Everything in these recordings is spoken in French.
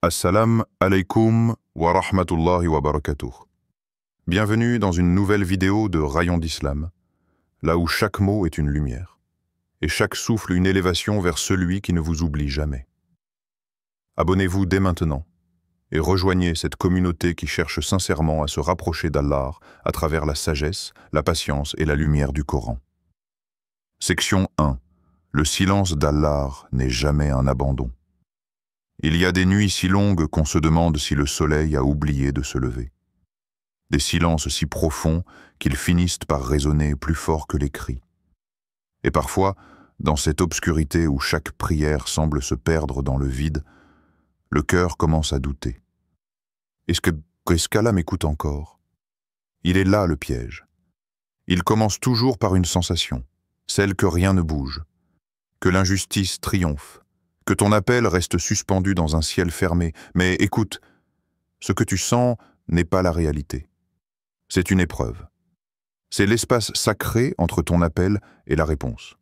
Assalamu alaikum wa rahmatullahi wa barakatuh. Bienvenue dans une nouvelle vidéo de Rayons d'Islam, là où chaque mot est une lumière, et chaque souffle une élévation vers celui qui ne vous oublie jamais. Abonnez-vous dès maintenant, et rejoignez cette communauté qui cherche sincèrement à se rapprocher d'Allah à travers la sagesse, la patience et la lumière du Coran. Section 1. Le silence d'Allah n'est jamais un abandon. Il y a des nuits si longues qu'on se demande si le soleil a oublié de se lever. Des silences si profonds qu'ils finissent par résonner plus fort que les cris. Et parfois, dans cette obscurité où chaque prière semble se perdre dans le vide, le cœur commence à douter. Est-ce qu'Allah m'écoute encore? Il est là le piège. Il commence toujours par une sensation, celle que rien ne bouge, que l'injustice triomphe, que ton appel reste suspendu dans un ciel fermé. Mais écoute, ce que tu sens n'est pas la réalité. C'est une épreuve. C'est l'espace sacré entre ton appel et la réponse.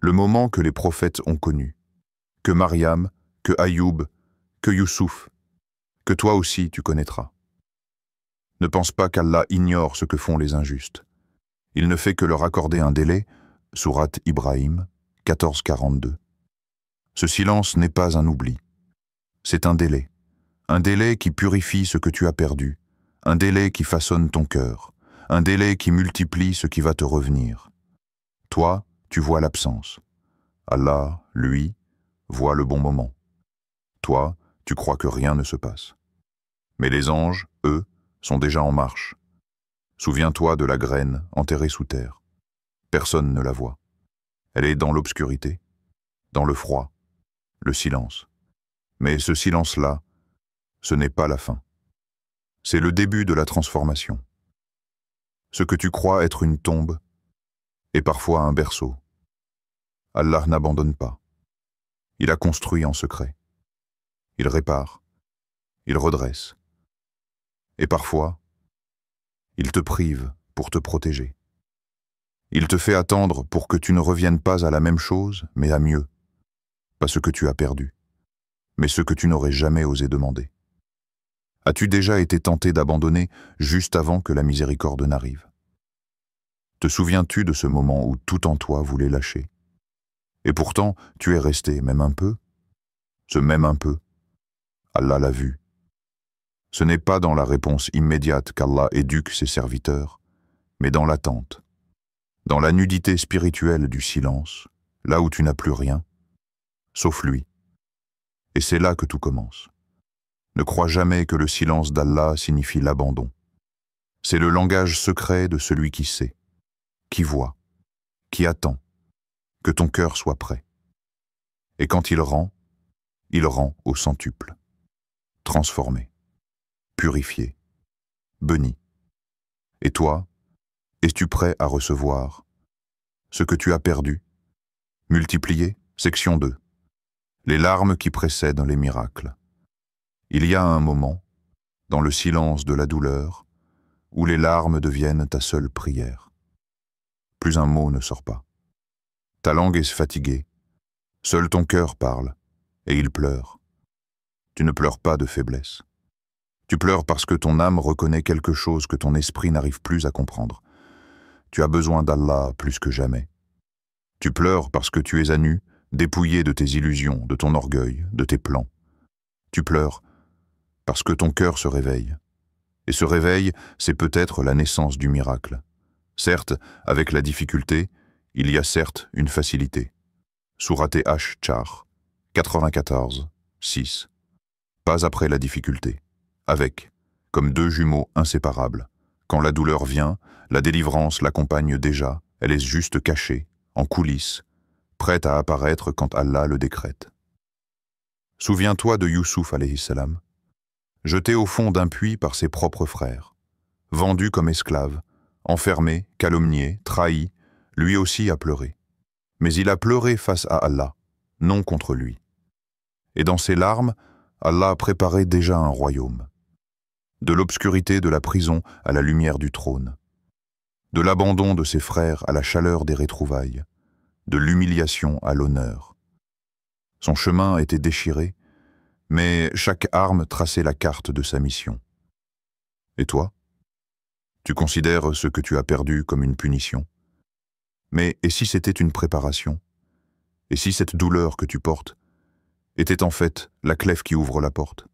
Le moment que les prophètes ont connu, que Mariam, que Ayoub, que Youssouf, que toi aussi tu connaîtras. Ne pense pas qu'Allah ignore ce que font les injustes. Il ne fait que leur accorder un délai, sourate Ibrahim, 14-42. Ce silence n'est pas un oubli. C'est un délai qui purifie ce que tu as perdu, un délai qui façonne ton cœur, un délai qui multiplie ce qui va te revenir. Toi, tu vois l'absence. Allah, lui, voit le bon moment. Toi, tu crois que rien ne se passe. Mais les anges, eux, sont déjà en marche. Souviens-toi de la graine enterrée sous terre. Personne ne la voit. Elle est dans l'obscurité, dans le froid, le silence. Mais ce silence-là, ce n'est pas la fin. C'est le début de la transformation. Ce que tu crois être une tombe est parfois un berceau. Allah n'abandonne pas. Il a construit en secret. Il répare. Il redresse. Et parfois, il te prive pour te protéger. Il te fait attendre pour que tu ne reviennes pas à la même chose, mais à mieux. Pas ce que tu as perdu, mais ce que tu n'aurais jamais osé demander. As-tu déjà été tenté d'abandonner juste avant que la miséricorde n'arrive? Te souviens-tu de ce moment où tout en toi voulait lâcher? Et pourtant, tu es resté, même un peu. Ce même un peu, Allah l'a vu. Ce n'est pas dans la réponse immédiate qu'Allah éduque ses serviteurs, mais dans l'attente, dans la nudité spirituelle du silence, là où tu n'as plus rien, sauf lui. Et c'est là que tout commence. Ne crois jamais que le silence d'Allah signifie l'abandon. C'est le langage secret de celui qui sait, qui voit, qui attend, que ton cœur soit prêt. Et quand il rend au centuple, transformé, purifié, béni. Et toi, es-tu prêt à recevoir ce que tu as perdu, multiplié? Section 2. Les larmes qui précèdent les miracles. Il y a un moment, dans le silence de la douleur, où les larmes deviennent ta seule prière. Plus un mot ne sort pas. Ta langue est fatiguée. Seul ton cœur parle, et il pleure. Tu ne pleures pas de faiblesse. Tu pleures parce que ton âme reconnaît quelque chose que ton esprit n'arrive plus à comprendre. Tu as besoin d'Allah plus que jamais. Tu pleures parce que tu es à nu, dépouillé de tes illusions, de ton orgueil, de tes plans. Tu pleures parce que ton cœur se réveille. Et ce réveil, c'est peut-être la naissance du miracle. Certes, avec la difficulté, il y a certes une facilité. Sourate Ash-Char, 94, 6. Pas après la difficulté. Avec, comme deux jumeaux inséparables. Quand la douleur vient, la délivrance l'accompagne déjà, elle est juste cachée, en coulisses, prête à apparaître quand Allah le décrète. Souviens-toi de Youssouf alayhi salam, jeté au fond d'un puits par ses propres frères, vendu comme esclave, enfermé, calomnié, trahi, lui aussi a pleuré. Mais il a pleuré face à Allah, non contre lui. Et dans ses larmes, Allah a préparé déjà un royaume. De l'obscurité de la prison à la lumière du trône. De l'abandon de ses frères à la chaleur des retrouvailles. De l'humiliation à l'honneur. Son chemin était déchiré, Mais chaque arme traçait la carte de sa mission. Et toi? Tu considères ce que tu as perdu comme une punition? Mais et si c'était une préparation? Et si cette douleur que tu portes était en fait la clef qui ouvre la porte?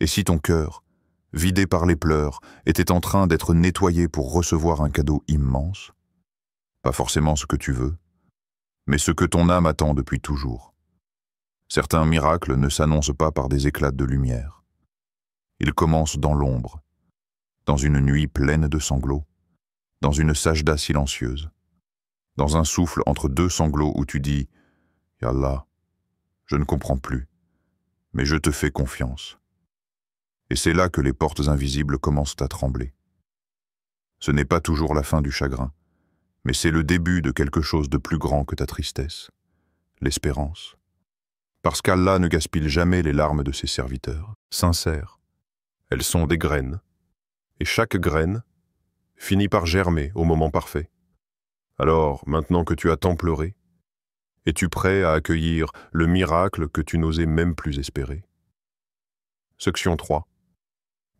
Et si ton cœur, vidé par les pleurs, était en train d'être nettoyé pour recevoir un cadeau immense? Pas forcément ce que tu veux, mais ce que ton âme attend depuis toujours. Certains miracles ne s'annoncent pas par des éclats de lumière. Ils commencent dans l'ombre, dans une nuit pleine de sanglots, dans une sajda silencieuse, dans un souffle entre deux sanglots où tu dis « Ya Allah, je ne comprends plus, mais je te fais confiance ». Et c'est là que les portes invisibles commencent à trembler. Ce n'est pas toujours la fin du chagrin, mais c'est le début de quelque chose de plus grand que ta tristesse, l'espérance. Parce qu'Allah ne gaspille jamais les larmes de ses serviteurs, sincères. Elles sont des graines, et chaque graine finit par germer au moment parfait. Alors, maintenant que tu as tant pleuré, es-tu prêt à accueillir le miracle que tu n'osais même plus espérer? Section 3.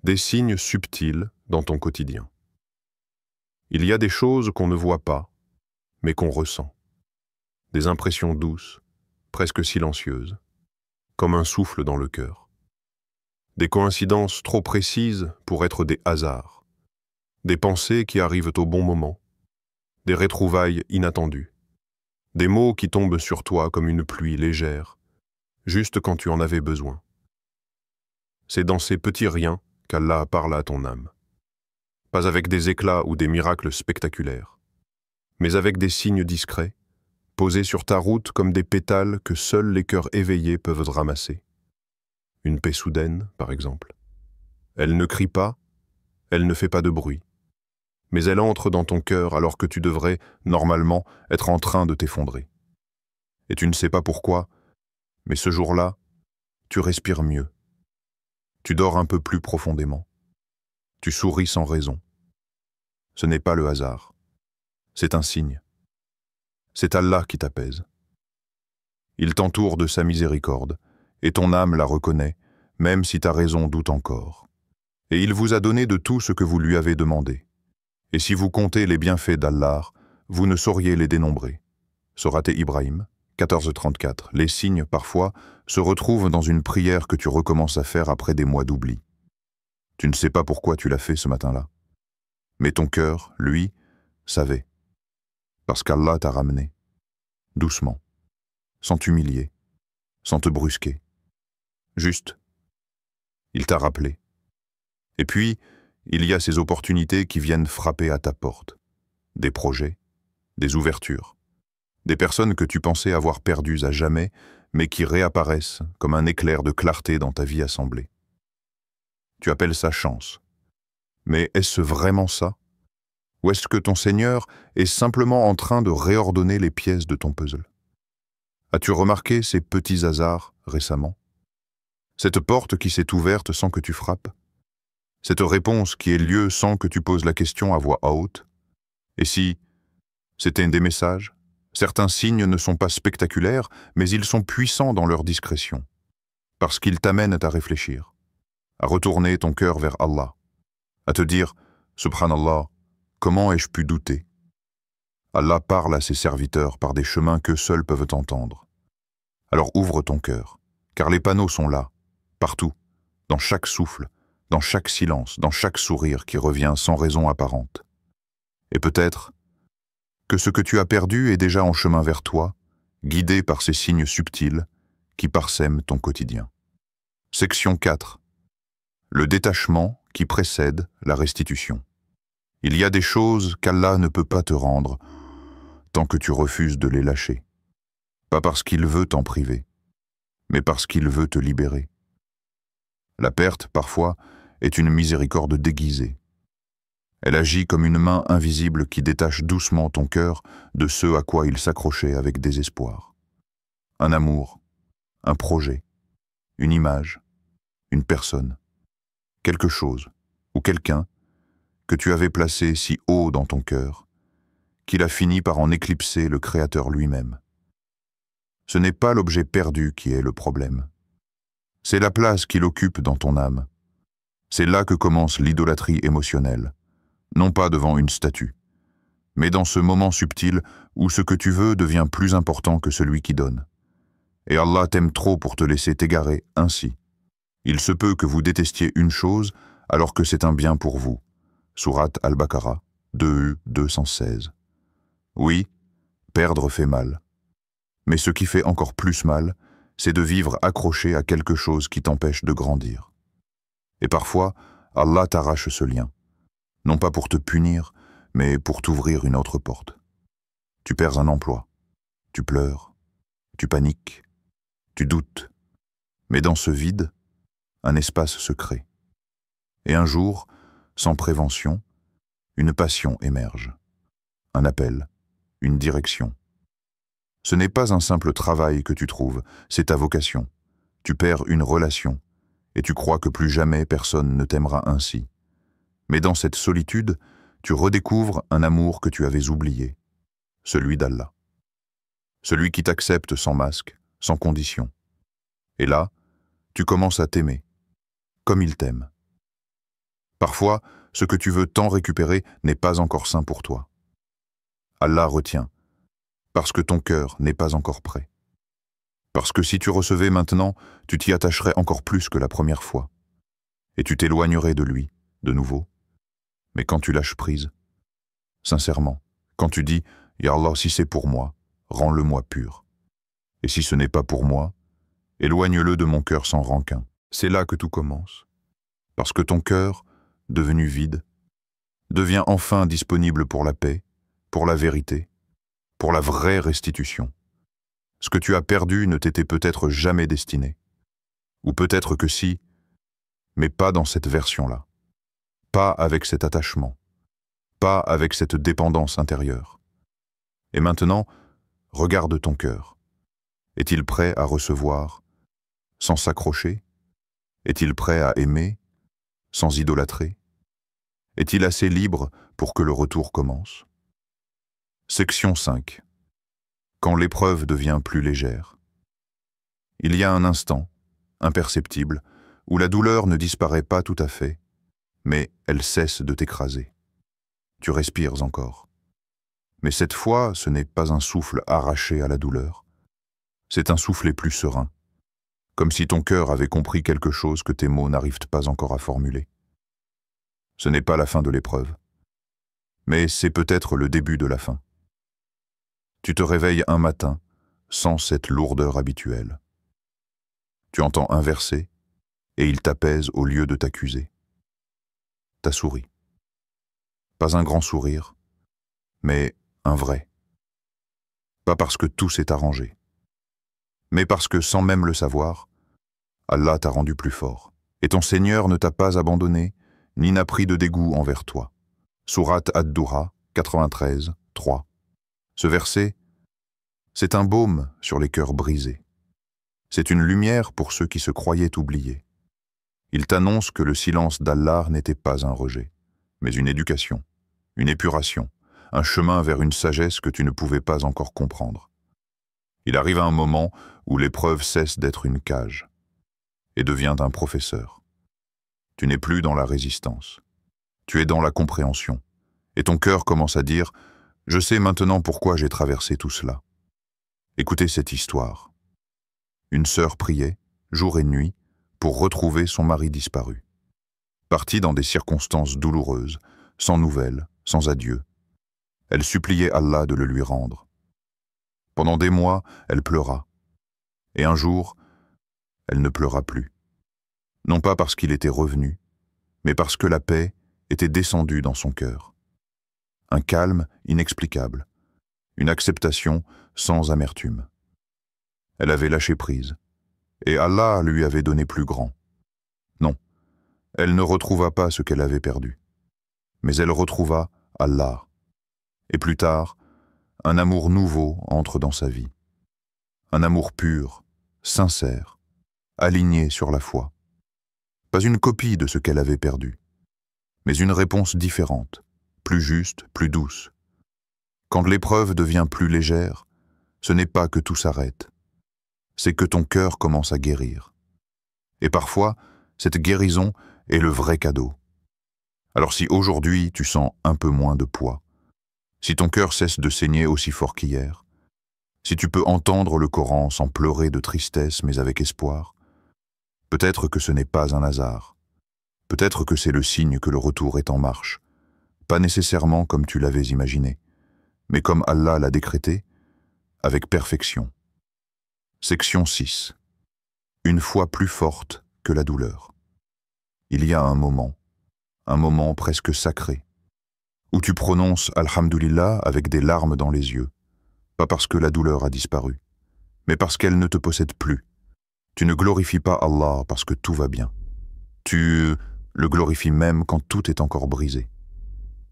Des signes subtils dans ton quotidien. Il y a des choses qu'on ne voit pas, mais qu'on ressent. Des impressions douces, presque silencieuses, comme un souffle dans le cœur. Des coïncidences trop précises pour être des hasards. Des pensées qui arrivent au bon moment. Des retrouvailles inattendues. Des mots qui tombent sur toi comme une pluie légère, juste quand tu en avais besoin. C'est dans ces petits riens qu'Allah parle à ton âme. Pas avec des éclats ou des miracles spectaculaires, mais avec des signes discrets, posés sur ta route comme des pétales que seuls les cœurs éveillés peuvent ramasser. Une paix soudaine, par exemple. Elle ne crie pas, elle ne fait pas de bruit, mais elle entre dans ton cœur alors que tu devrais, normalement, être en train de t'effondrer. Et tu ne sais pas pourquoi, mais ce jour-là, tu respires mieux. Tu dors un peu plus profondément. Tu souris sans raison. Ce n'est pas le hasard. C'est un signe. C'est Allah qui t'apaise. Il t'entoure de sa miséricorde, et ton âme la reconnaît, même si ta raison doute encore. Et il vous a donné de tout ce que vous lui avez demandé. Et si vous comptez les bienfaits d'Allah, vous ne sauriez les dénombrer. Sourate Ibrahim, 14:34. Les signes, parfois, se retrouvent dans une prière que tu recommences à faire après des mois d'oubli. Tu ne sais pas pourquoi tu l'as fait ce matin-là. Mais ton cœur, lui, savait. Parce qu'Allah t'a ramené. Doucement. Sans t'humilier. Sans te brusquer. Juste. Il t'a rappelé. Et puis, il y a ces opportunités qui viennent frapper à ta porte. Des projets, des ouvertures. Des personnes que tu pensais avoir perdues à jamais, mais qui réapparaissent comme un éclair de clarté dans ta vie assemblée. Tu appelles ça chance. Mais est-ce vraiment ça? Ou est-ce que ton Seigneur est simplement en train de réordonner les pièces de ton puzzle? As-tu remarqué ces petits hasards récemment? Cette porte qui s'est ouverte sans que tu frappes? Cette réponse qui ait lieu sans que tu poses la question à voix haute? Et si c'était des messages? Certains signes ne sont pas spectaculaires, mais ils sont puissants dans leur discrétion, parce qu'ils t'amènent à réfléchir, à retourner ton cœur vers Allah, à te dire « Subhanallah, comment ai-je pu douter ?» Allah parle à ses serviteurs par des chemins qu'eux seuls peuvent entendre. Alors ouvre ton cœur, car les panneaux sont là, partout, dans chaque souffle, dans chaque silence, dans chaque sourire qui revient sans raison apparente. Et peut-être que ce que tu as perdu est déjà en chemin vers toi, guidé par ces signes subtils qui parsèment ton quotidien. Section 4. Le détachement qui précède la restitution. Il y a des choses qu'Allah ne peut pas te rendre tant que tu refuses de les lâcher. Pas parce qu'il veut t'en priver, mais parce qu'il veut te libérer. La perte, parfois, est une miséricorde déguisée. Elle agit comme une main invisible qui détache doucement ton cœur de ce à quoi il s'accrochait avec désespoir. Un amour, un projet, une image, une personne, quelque chose ou quelqu'un que tu avais placé si haut dans ton cœur qu'il a fini par en éclipser le Créateur lui-même. Ce n'est pas l'objet perdu qui est le problème. C'est la place qu'il occupe dans ton âme. C'est là que commence l'idolâtrie émotionnelle, non pas devant une statue, mais dans ce moment subtil où ce que tu veux devient plus important que celui qui donne. Et Allah t'aime trop pour te laisser t'égarer ainsi. Il se peut que vous détestiez une chose alors que c'est un bien pour vous. Sourate Al-Baqarah, 216. Oui, perdre fait mal. Mais ce qui fait encore plus mal, c'est de vivre accroché à quelque chose qui t'empêche de grandir. Et parfois, Allah t'arrache ce lien, non pas pour te punir, mais pour t'ouvrir une autre porte. Tu perds un emploi, tu pleures, tu paniques, tu doutes, mais dans ce vide, un espace se crée. Et un jour, sans prévention, une passion émerge, un appel, une direction. Ce n'est pas un simple travail que tu trouves, c'est ta vocation. Tu perds une relation, et tu crois que plus jamais personne ne t'aimera ainsi. Mais dans cette solitude, tu redécouvres un amour que tu avais oublié, celui d'Allah. Celui qui t'accepte sans masque, sans condition. Et là, tu commences à t'aimer, comme il t'aime. Parfois, ce que tu veux tant récupérer n'est pas encore sain pour toi. Allah retient, parce que ton cœur n'est pas encore prêt. Parce que si tu recevais maintenant, tu t'y attacherais encore plus que la première fois. Et tu t'éloignerais de lui, de nouveau. Mais quand tu lâches prise, sincèrement, quand tu dis « Ya Allah, si c'est pour moi, rends-le-moi pur. Et si ce n'est pas pour moi, éloigne-le de mon cœur sans rancun. » C'est là que tout commence. Parce que ton cœur, devenu vide, devient enfin disponible pour la paix, pour la vérité, pour la vraie restitution. Ce que tu as perdu ne t'était peut-être jamais destiné. Ou peut-être que si, mais pas dans cette version-là. Pas avec cet attachement. Pas avec cette dépendance intérieure. Et maintenant, regarde ton cœur. Est-il prêt à recevoir, sans s'accrocher? Est-il prêt à aimer, sans idolâtrer? Est-il assez libre pour que le retour commence? Section 5. Quand l'épreuve devient plus légère. Il y a un instant, imperceptible, où la douleur ne disparaît pas tout à fait, mais elle cesse de t'écraser. Tu respires encore. Mais cette fois, ce n'est pas un souffle arraché à la douleur. C'est un soufflet plus serein, comme si ton cœur avait compris quelque chose que tes mots n'arrivent pas encore à formuler. Ce n'est pas la fin de l'épreuve, mais c'est peut-être le début de la fin. Tu te réveilles un matin sans cette lourdeur habituelle. Tu entends un verset et il t'apaise au lieu de t'accuser. T'as souri. Pas un grand sourire, mais un vrai. Pas parce que tout s'est arrangé, mais parce que sans même le savoir, Allah t'a rendu plus fort. Et ton Seigneur ne t'a pas abandonné, ni n'a pris de dégoût envers toi. Sourate Ad-Duha, 93, 3. Ce verset, c'est un baume sur les cœurs brisés. C'est une lumière pour ceux qui se croyaient oubliés. Il t'annonce que le silence d'Allah n'était pas un rejet, mais une éducation, une épuration, un chemin vers une sagesse que tu ne pouvais pas encore comprendre. Il arrive un moment où l'épreuve cesse d'être une cage et devient un professeur. Tu n'es plus dans la résistance, tu es dans la compréhension, et ton cœur commence à dire « Je sais maintenant pourquoi j'ai traversé tout cela ». Écoutez cette histoire. Une sœur priait, jour et nuit, pour retrouver son mari disparu. Partie dans des circonstances douloureuses, sans nouvelles, sans adieu, elle suppliait Allah de le lui rendre. Pendant des mois, elle pleura. Et un jour, elle ne pleura plus. Non pas parce qu'il était revenu, mais parce que la paix était descendue dans son cœur. Un calme inexplicable, une acceptation sans amertume. Elle avait lâché prise, et Allah lui avait donné plus grand. Non, elle ne retrouva pas ce qu'elle avait perdu, mais elle retrouva Allah. Et plus tard, un amour nouveau entre dans sa vie. Un amour pur, sincère, aligné sur la foi. Pas une copie de ce qu'elle avait perdu, mais une réponse différente, plus juste, plus douce. Quand l'épreuve devient plus légère, ce n'est pas que tout s'arrête, c'est que ton cœur commence à guérir. Et parfois, cette guérison est le vrai cadeau. Alors si aujourd'hui tu sens un peu moins de poids, si ton cœur cesse de saigner aussi fort qu'hier, si tu peux entendre le Coran sans pleurer de tristesse mais avec espoir, peut-être que ce n'est pas un hasard. Peut-être que c'est le signe que le retour est en marche, pas nécessairement comme tu l'avais imaginé, mais comme Allah l'a décrété, avec perfection. Section 6. Une foi plus forte que la douleur. Il y a un moment presque sacré, où tu prononces Alhamdulillah avec des larmes dans les yeux, pas parce que la douleur a disparu, mais parce qu'elle ne te possède plus. Tu ne glorifies pas Allah parce que tout va bien. Tu le glorifies même quand tout est encore brisé.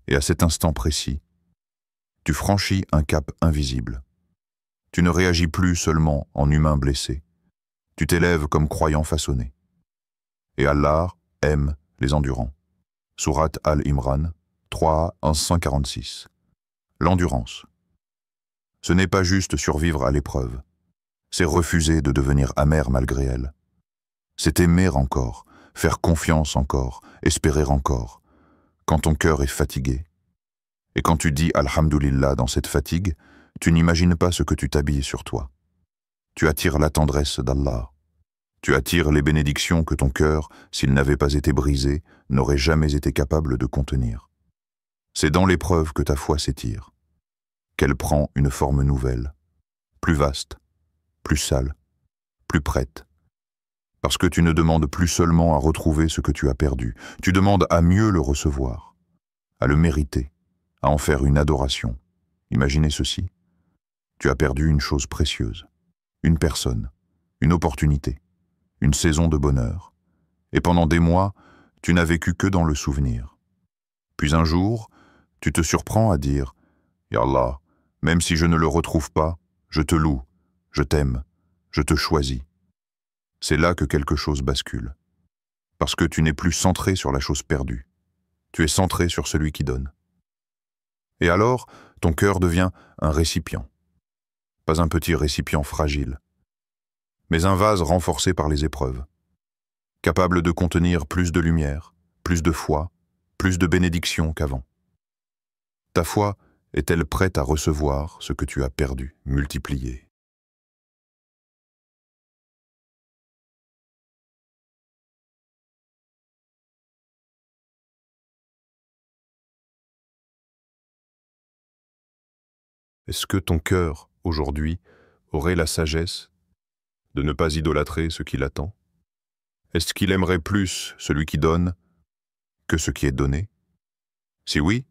Et à cet instant précis, tu franchis un cap invisible. Tu ne réagis plus seulement en humain blessé. Tu t'élèves comme croyant façonné. Et Allah aime les endurants. Sourate Al-Imran 3, 146. L'endurance. Ce n'est pas juste survivre à l'épreuve. C'est refuser de devenir amer malgré elle. C'est aimer encore, faire confiance encore, espérer encore, quand ton cœur est fatigué. Et quand tu dis Alhamdulillah dans cette fatigue, tu n'imagines pas ce que tu t'habilles sur toi. Tu attires la tendresse d'Allah. Tu attires les bénédictions que ton cœur, s'il n'avait pas été brisé, n'aurait jamais été capable de contenir. C'est dans l'épreuve que ta foi s'étire, qu'elle prend une forme nouvelle, plus vaste, plus sale, plus prête. Parce que tu ne demandes plus seulement à retrouver ce que tu as perdu, tu demandes à mieux le recevoir, à le mériter, à en faire une adoration. Imaginez ceci. Tu as perdu une chose précieuse, une personne, une opportunité, une saison de bonheur. Et pendant des mois, tu n'as vécu que dans le souvenir. Puis un jour, tu te surprends à dire « Ya Allah, même si je ne le retrouve pas, je te loue, je t'aime, je te choisis. » C'est là que quelque chose bascule. Parce que tu n'es plus centré sur la chose perdue. Tu es centré sur celui qui donne. Et alors, ton cœur devient un récipient. Pas un petit récipient fragile, mais un vase renforcé par les épreuves, capable de contenir plus de lumière, plus de foi, plus de bénédiction qu'avant. Ta foi est-elle prête à recevoir ce que tu as perdu, multiplié? Est-ce que ton cœur, aujourd'hui, aurait la sagesse de ne pas idolâtrer ce qui l'attend? Est-ce qu'il aimerait plus celui qui donne que ce qui est donné? Si oui,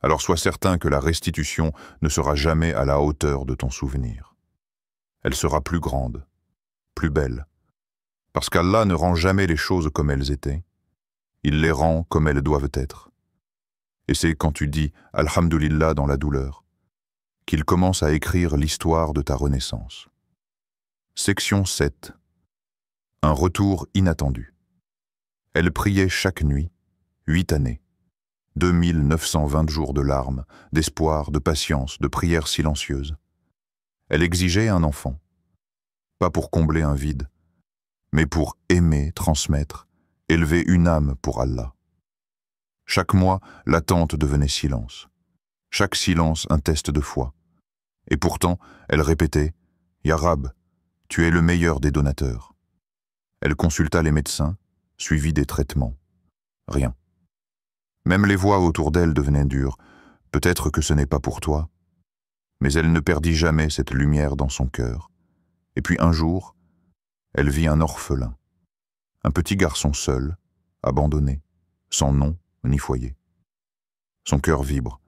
alors sois certain que la restitution ne sera jamais à la hauteur de ton souvenir. Elle sera plus grande, plus belle, parce qu'Allah ne rend jamais les choses comme elles étaient, il les rend comme elles doivent être. Et c'est quand tu dis « Alhamdulillah » dans la douleur, qu'il commence à écrire l'histoire de ta renaissance. Section 7. Un retour inattendu. Elle priait chaque nuit, 8 années, 2920 jours de larmes, d'espoir, de patience, de prières silencieuses. Elle exigeait un enfant, pas pour combler un vide, mais pour aimer, transmettre, élever une âme pour Allah. Chaque mois, l'attente devenait silence. Chaque silence un test de foi. Et pourtant, elle répétait « Ya Rab, tu es le meilleur des donateurs ». Elle consulta les médecins, suivit des traitements. Rien. Même les voix autour d'elle devenaient dures. Peut-être que ce n'est pas pour toi. Mais elle ne perdit jamais cette lumière dans son cœur. Et puis un jour, elle vit un orphelin. Un petit garçon seul, abandonné, sans nom ni foyer. Son cœur vibre.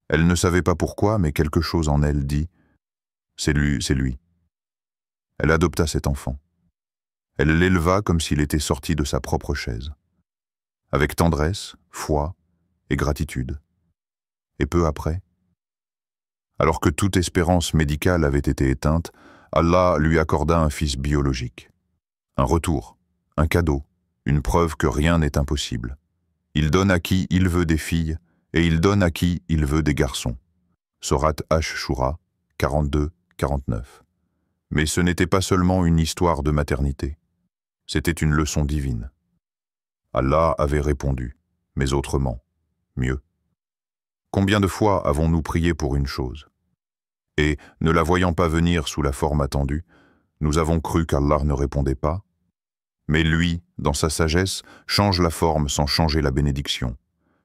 Elle ne savait pas pourquoi, mais quelque chose en elle dit « C'est lui, c'est lui ». Elle adopta cet enfant. Elle l'éleva comme s'il était sorti de sa propre chaise. Avec tendresse, foi et gratitude. Et peu après, alors que toute espérance médicale avait été éteinte, Allah lui accorda un fils biologique. Un retour, un cadeau, une preuve que rien n'est impossible. Il donne à qui il veut des filles, et il donne à qui il veut des garçons. Sourate Ash-Shura 42-49. Mais ce n'était pas seulement une histoire de maternité. C'était une leçon divine. Allah avait répondu, mais autrement, mieux. Combien de fois avons-nous prié pour une chose? Et, ne la voyant pas venir sous la forme attendue, nous avons cru qu'Allah ne répondait pas. Mais lui, dans sa sagesse, change la forme sans changer la bénédiction.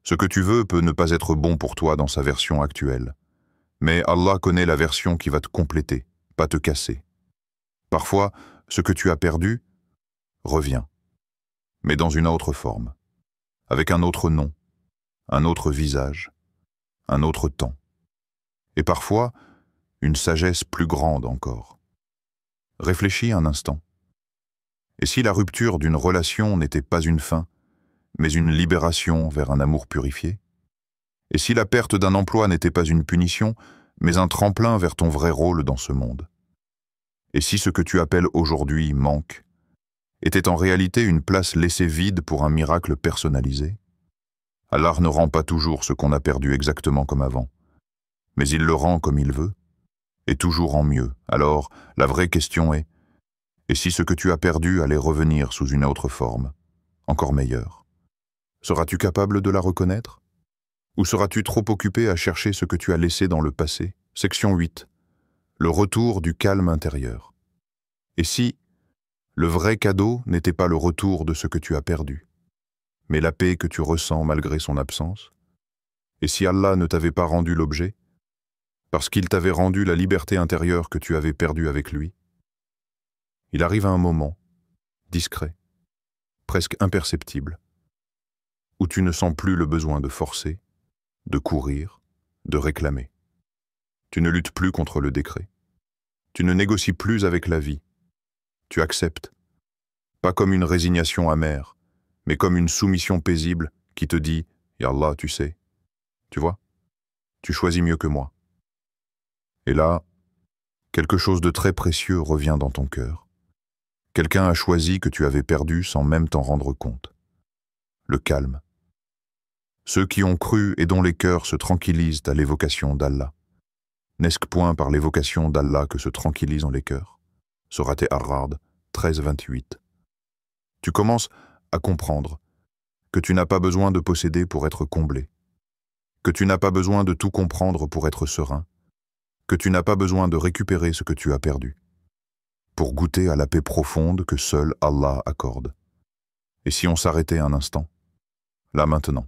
Ce que tu veux peut ne pas être bon pour toi dans sa version actuelle. Mais Allah connaît la version qui va te compléter, pas te casser. Parfois, ce que tu as perdu revient, mais dans une autre forme, avec un autre nom, un autre visage, un autre temps. Et parfois, une sagesse plus grande encore. Réfléchis un instant. Et si la rupture d'une relation n'était pas une fin, mais une libération vers un amour purifié? Et si la perte d'un emploi n'était pas une punition, mais un tremplin vers ton vrai rôle dans ce monde? Et si ce que tu appelles aujourd'hui manque était en réalité une place laissée vide pour un miracle personnalisé? Allah ne rend pas toujours ce qu'on a perdu exactement comme avant, mais il le rend comme il veut, et toujours en mieux. Alors, la vraie question est, et si ce que tu as perdu allait revenir sous une autre forme, encore meilleure? Seras-tu capable de la reconnaître? Ou seras-tu trop occupé à chercher ce que tu as laissé dans le passé? Section 8. Le retour du calme intérieur. Et si le vrai cadeau n'était pas le retour de ce que tu as perdu, mais la paix que tu ressens malgré son absence? Et si Allah ne t'avait pas rendu l'objet, parce qu'il t'avait rendu la liberté intérieure que tu avais perdue avec lui? Il arrive un moment, discret, presque imperceptible, où tu ne sens plus le besoin de forcer, de courir, de réclamer. Tu ne luttes plus contre le décret. Tu ne négocies plus avec la vie. Tu acceptes, pas comme une résignation amère, mais comme une soumission paisible qui te dit « Ya Allah, tu sais, tu vois, tu choisis mieux que moi ». Et là, quelque chose de très précieux revient dans ton cœur. Quelqu'un a choisi que tu avais perdu sans même t'en rendre compte. Le calme. Ceux qui ont cru et dont les cœurs se tranquillisent à l'évocation d'Allah. N'est-ce point par l'évocation d'Allah que se tranquillisent les cœurs? Sourate Ar-Ra'd 13-28. Tu commences à comprendre que tu n'as pas besoin de posséder pour être comblé, que tu n'as pas besoin de tout comprendre pour être serein, que tu n'as pas besoin de récupérer ce que tu as perdu, pour goûter à la paix profonde que seul Allah accorde. Et si on s'arrêtait un instant, là maintenant,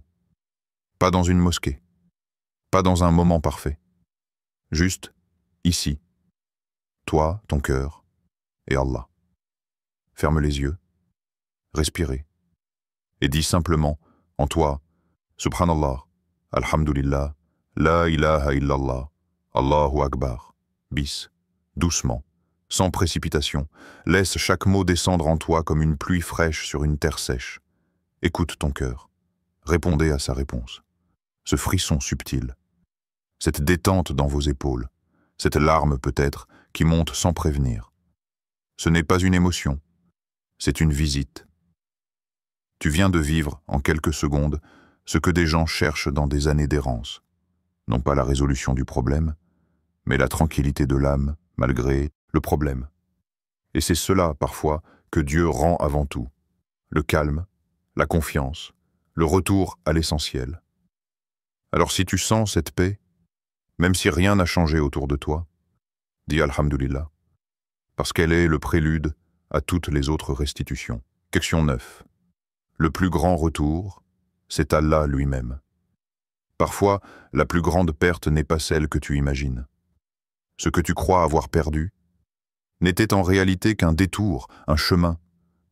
pas dans une mosquée, pas dans un moment parfait, juste ici, toi, ton cœur et Allah. Ferme les yeux, respirez, et dis simplement en toi, Subhanallah, Alhamdulillah, La ilaha illallah, Allahu Akbar, bis, doucement, sans précipitation, laisse chaque mot descendre en toi comme une pluie fraîche sur une terre sèche. Écoute ton cœur, répondez à sa réponse. Ce frisson subtil, cette détente dans vos épaules, cette larme peut-être qui monte sans prévenir. Ce n'est pas une émotion, c'est une visite. Tu viens de vivre, en quelques secondes, ce que des gens cherchent dans des années d'errance. Non pas la résolution du problème, mais la tranquillité de l'âme, malgré le problème. Et c'est cela, parfois, que Dieu rend avant tout. Le calme, la confiance, le retour à l'essentiel. Alors si tu sens cette paix, même si rien n'a changé autour de toi, dis Alhamdulillah, parce qu'elle est le prélude à toutes les autres restitutions. Section 9. Le plus grand retour, c'est Allah lui-même. Parfois, la plus grande perte n'est pas celle que tu imagines. Ce que tu crois avoir perdu n'était en réalité qu'un détour, un chemin,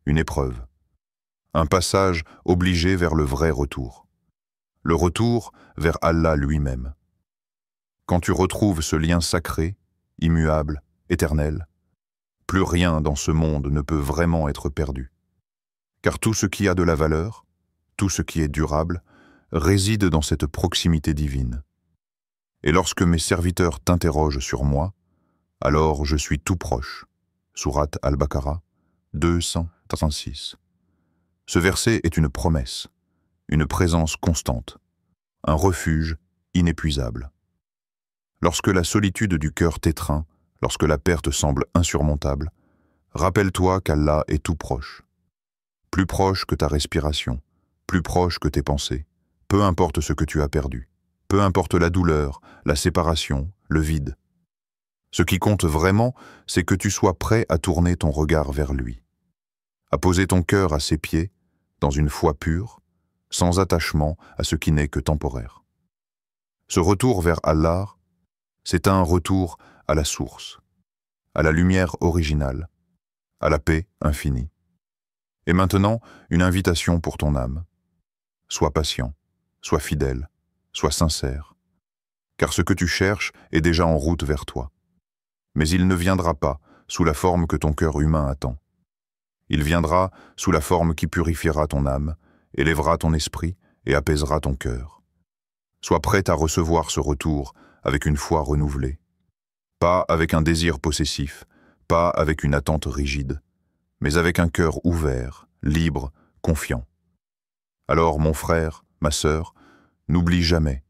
une épreuve. Un passage obligé vers le vrai retour. Le retour vers Allah lui-même. Quand tu retrouves ce lien sacré, immuable, éternel, plus rien dans ce monde ne peut vraiment être perdu. Car tout ce qui a de la valeur, tout ce qui est durable, réside dans cette proximité divine. Et lorsque mes serviteurs t'interrogent sur moi, alors je suis tout proche. Sourate Al-Baqarah 236. Ce verset est une promesse, une présence constante, un refuge inépuisable. Lorsque la solitude du cœur t'étreint, lorsque la perte semble insurmontable, rappelle-toi qu'Allah est tout proche. plus proche que ta respiration, plus proche que tes pensées, peu importe ce que tu as perdu, peu importe la douleur, la séparation, le vide. Ce qui compte vraiment, c'est que tu sois prêt à tourner ton regard vers lui, à poser ton cœur à ses pieds, dans une foi pure, sans attachement à ce qui n'est que temporaire. Ce retour vers Allah, c'est un retour à la source, à la lumière originale, à la paix infinie. Et maintenant, une invitation pour ton âme. Sois patient, sois fidèle, sois sincère, car ce que tu cherches est déjà en route vers toi. Mais il ne viendra pas sous la forme que ton cœur humain attend. Il viendra sous la forme qui purifiera ton âme, élèvera ton esprit et apaisera ton cœur. Sois prête à recevoir ce retour avec une foi renouvelée. Pas avec un désir possessif, pas avec une attente rigide, mais avec un cœur ouvert, libre, confiant. Alors, mon frère, ma sœur, n'oublie jamais.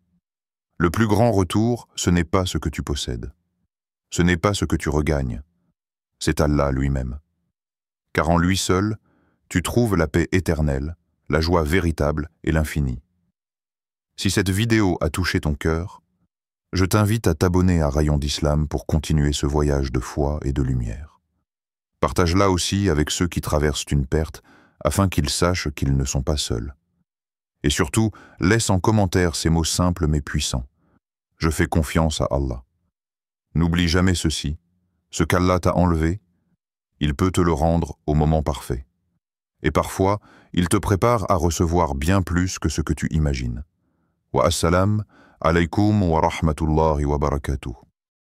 Le plus grand retour, ce n'est pas ce que tu possèdes. Ce n'est pas ce que tu regagnes. C'est Allah lui-même. Car en lui seul, tu trouves la paix éternelle, la joie véritable et l'infini. Si cette vidéo a touché ton cœur, je t'invite à t'abonner à Rayon d'Islam pour continuer ce voyage de foi et de lumière. Partage-la aussi avec ceux qui traversent une perte afin qu'ils sachent qu'ils ne sont pas seuls. Et surtout, laisse en commentaire ces mots simples mais puissants. Je fais confiance à Allah. N'oublie jamais ceci, ce qu'Allah t'a enlevé, il peut te le rendre au moment parfait. Et parfois, il te prépare à recevoir bien plus que ce que tu imagines. Wa assalam alaykum wa rahmatullahi wa barakatuh.